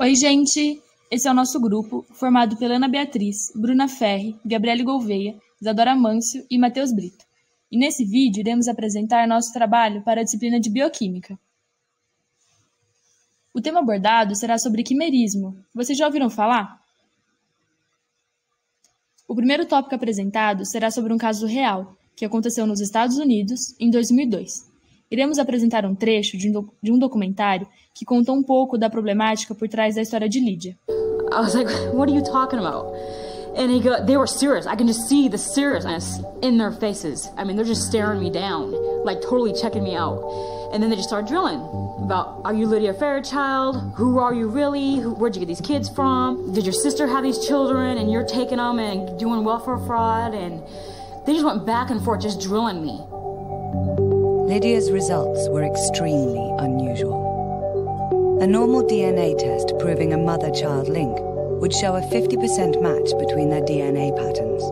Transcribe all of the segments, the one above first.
Oi, gente! Esse é o nosso grupo, formado pela Ana Beatriz, Bruna Ferri, Gabriele Gouveia, Isadora Mâncio e Matheus Brito. E nesse vídeo iremos apresentar nosso trabalho para a disciplina de Bioquímica. O tema abordado será sobre quimerismo. Vocês já ouviram falar? O primeiro tópico apresentado será sobre um caso real, que aconteceu nos Estados Unidos em 2002. Iremos apresentar um trecho de um documentário que conta um pouco da problemática por trás da história de Lídia. I was like, what are you talking about? And they were serious. I can just see the seriousness in their faces. I mean, they're just staring me down, like totally checking me out. And then they just start drilling about, are you Lydia Fairchild? Who are you really? Where'd you get these kids from? Did your sister have these children and you're taking them and doing welfare fraud? And they just went back and forth, just drilling me. Lydia's results were extremely unusual. A normal DNA test proving a mother-child link would show a 50% match between their DNA patterns.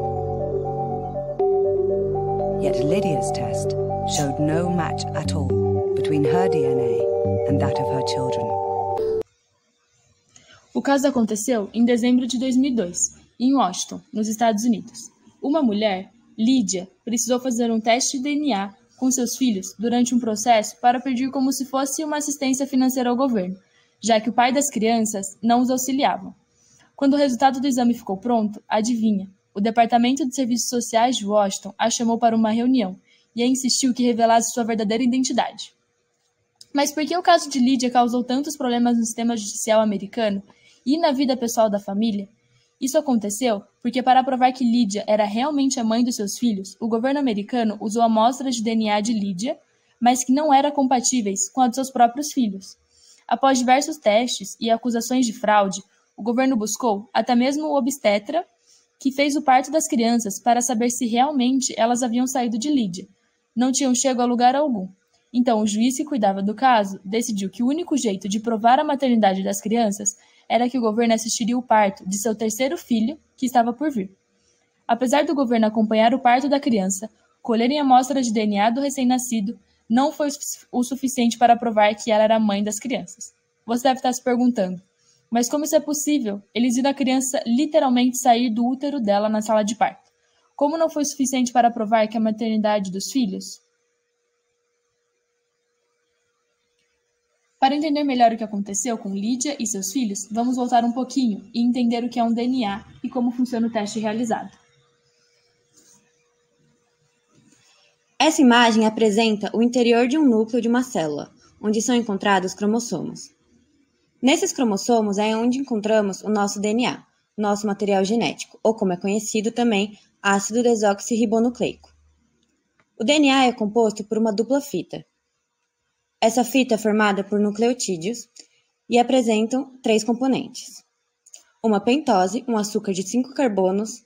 Yet Lydia's test showed no match at all between her DNA and that of her children. O caso aconteceu em dezembro de 2002, em Washington, nos Estados Unidos. Uma mulher, Lídia, precisou fazer um teste de DNA com seus filhos durante um processo para pedir como se fosse uma assistência financeira ao governo, já que o pai das crianças não os auxiliava. Quando o resultado do exame ficou pronto, adivinha, o Departamento de Serviços Sociais de Washington a chamou para uma reunião e a insistiu que revelasse sua verdadeira identidade. Mas por que o caso de Lídia causou tantos problemas no sistema judicial americano e na vida pessoal da família? Isso aconteceu porque, para provar que Lídia era realmente a mãe dos seus filhos, o governo americano usou amostras de DNA de Lídia, mas que não eram compatíveis com a de seus próprios filhos. Após diversos testes e acusações de fraude, o governo buscou até mesmo o obstetra que fez o parto das crianças para saber se realmente elas haviam saído de Lídia. Não tinham chego a lugar algum. Então, o juiz que cuidava do caso decidiu que o único jeito de provar a maternidade das crianças era que o governo assistiria o parto de seu terceiro filho, que estava por vir. Apesar do governo acompanhar o parto da criança, colherem amostras de DNA do recém-nascido, não foi o suficiente para provar que ela era a mãe das crianças. Você deve estar se perguntando, mas como isso é possível? Eles viram a criança literalmente sair do útero dela na sala de parto. Como não foi suficiente para provar que a maternidade dos filhos? Para entender melhor o que aconteceu com Lídia e seus filhos, vamos voltar um pouquinho e entender o que é um DNA e como funciona o teste realizado. Essa imagem apresenta o interior de um núcleo de uma célula, onde são encontrados cromossomos. Nesses cromossomos é onde encontramos o nosso DNA, nosso material genético, ou como é conhecido também, ácido desoxirribonucleico. O DNA é composto por uma dupla fita. Essa fita é formada por nucleotídeos e apresentam 3 componentes. Uma pentose, um açúcar de 5 carbonos,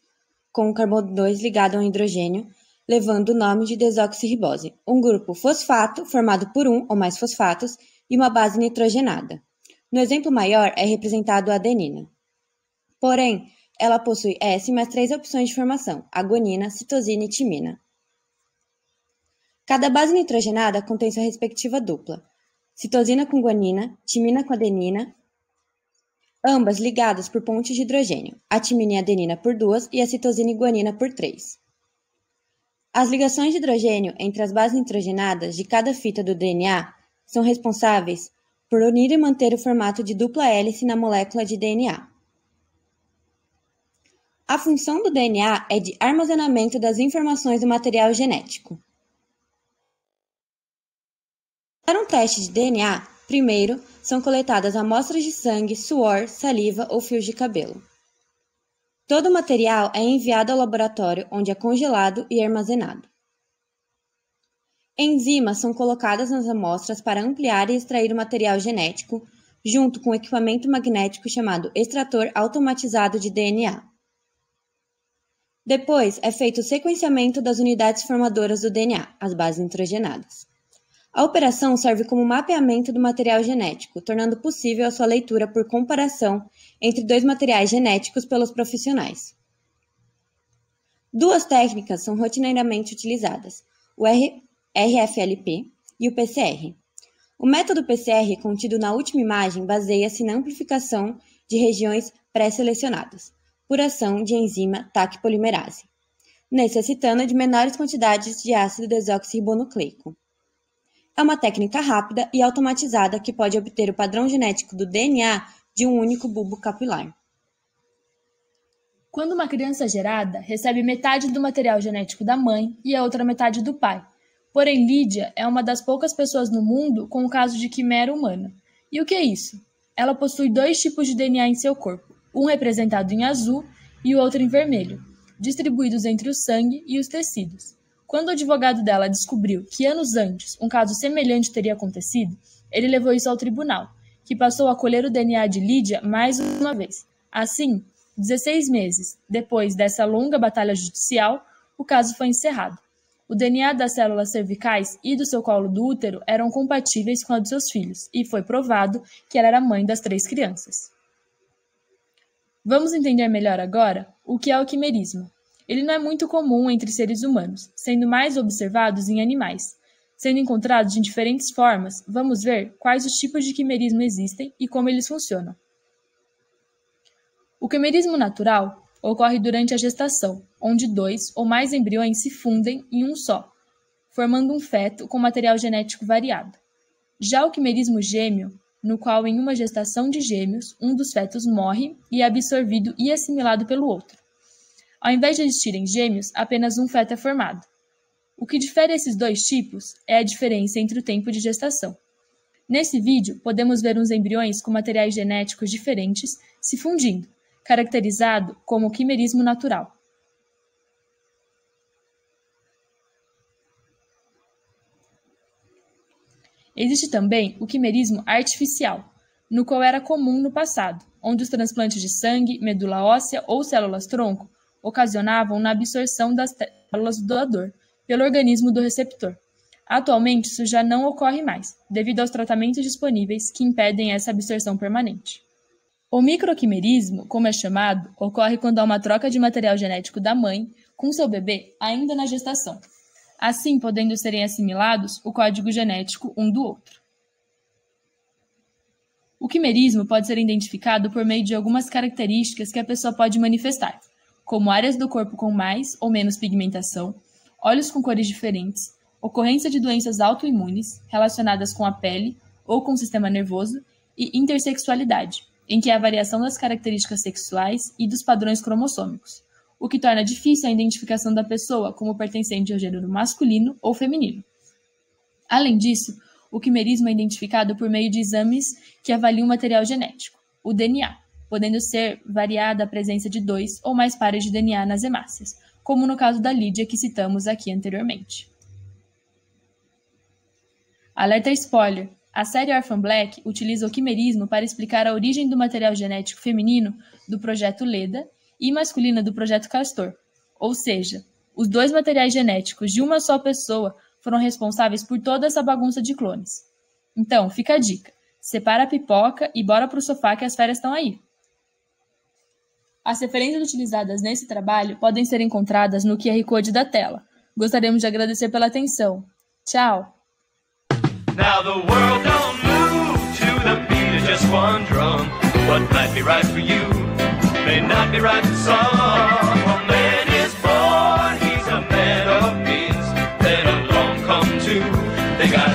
com o carbono 2 ligado a um hidrogênio, levando o nome de desoxirribose. Um grupo fosfato, formado por um ou mais fosfatos, e uma base nitrogenada. No exemplo maior é representado a adenina. Porém, ela possui S mais 3 opções de formação, a guanina, citosina e timina. Cada base nitrogenada contém sua respectiva dupla, citosina com guanina, timina com adenina, ambas ligadas por pontes de hidrogênio, a timina e a adenina por 2 e a citosina e guanina por 3. As ligações de hidrogênio entre as bases nitrogenadas de cada fita do DNA são responsáveis por unir e manter o formato de dupla hélice na molécula de DNA. A função do DNA é de armazenamento das informações do material genético. Para um teste de DNA, primeiro são coletadas amostras de sangue, suor, saliva ou fios de cabelo. Todo o material é enviado ao laboratório, onde é congelado e armazenado. Enzimas são colocadas nas amostras para ampliar e extrair o material genético, junto com um equipamento magnético chamado extrator automatizado de DNA. Depois é feito o sequenciamento das unidades formadoras do DNA, as bases nitrogenadas. A operação serve como mapeamento do material genético, tornando possível a sua leitura por comparação entre 2 materiais genéticos pelos profissionais. 2 técnicas são rotineiramente utilizadas, o RFLP e o PCR. O método PCR contido na última imagem baseia-se na amplificação de regiões pré-selecionadas, por ação de enzima TAC polimerase, necessitando de menores quantidades de ácido desoxirribonucleico. É uma técnica rápida e automatizada que pode obter o padrão genético do DNA de um único bulbo capilar. Quando uma criança é gerada, recebe metade do material genético da mãe e a outra metade do pai. Porém, Lídia é uma das poucas pessoas no mundo com o caso de quimera humana. E o que é isso? Ela possui 2 tipos de DNA em seu corpo, um representado em azul e o outro em vermelho, distribuídos entre o sangue e os tecidos. Quando o advogado dela descobriu que anos antes um caso semelhante teria acontecido, ele levou isso ao tribunal, que passou a colher o DNA de Lídia mais uma vez. Assim, 16 meses depois dessa longa batalha judicial, o caso foi encerrado. O DNA das células cervicais e do seu colo do útero eram compatíveis com a dos seus filhos, e foi provado que ela era mãe das 3 crianças. Vamos entender melhor agora o que é o quimerismo. Ele não é muito comum entre seres humanos, sendo mais observados em animais. Sendo encontrados de diferentes formas, vamos ver quais os tipos de quimerismo existem e como eles funcionam. O quimerismo natural ocorre durante a gestação, onde 2 ou mais embriões se fundem em um só, formando um feto com material genético variado. Já o quimerismo gêmeo, no qual em uma gestação de gêmeos, um dos fetos morre e é absorvido e assimilado pelo outro. Ao invés de existirem gêmeos, apenas um feto é formado. O que difere esses 2 tipos é a diferença entre o tempo de gestação. Nesse vídeo, podemos ver uns embriões com materiais genéticos diferentes se fundindo, caracterizado como quimerismo natural. Existe também o quimerismo artificial, no qual era comum no passado, onde os transplantes de sangue, medula óssea ou células-tronco ocasionavam na absorção das células do doador pelo organismo do receptor. Atualmente, isso já não ocorre mais, devido aos tratamentos disponíveis que impedem essa absorção permanente. O microquimerismo, como é chamado, ocorre quando há uma troca de material genético da mãe com seu bebê ainda na gestação, assim podendo serem assimilados o código genético um do outro. O quimerismo pode ser identificado por meio de algumas características que a pessoa pode manifestar, como áreas do corpo com mais ou menos pigmentação, olhos com cores diferentes, ocorrência de doenças autoimunes relacionadas com a pele ou com o sistema nervoso e intersexualidade, em que há variação das características sexuais e dos padrões cromossômicos, o que torna difícil a identificação da pessoa como pertencente ao gênero masculino ou feminino. Além disso, o quimerismo é identificado por meio de exames que avaliam o material genético, o DNA, podendo ser variada a presença de 2 ou mais pares de DNA nas hemácias, como no caso da Lídia que citamos aqui anteriormente. Alerta spoiler! A série Orphan Black utiliza o quimerismo para explicar a origem do material genético feminino do projeto Leda e masculina do projeto Castor, ou seja, os 2 materiais genéticos de uma só pessoa foram responsáveis por toda essa bagunça de clones. Então, fica a dica, separa a pipoca e bora pro sofá que as férias estão aí. As referências utilizadas nesse trabalho podem ser encontradas no QR Code da tela. Gostaríamos de agradecer pela atenção. Tchau! Now the world don't move to the beat of just one drum. What might be right for you may not be right for some. A man is born, he's a man of means. Then along come 2, they got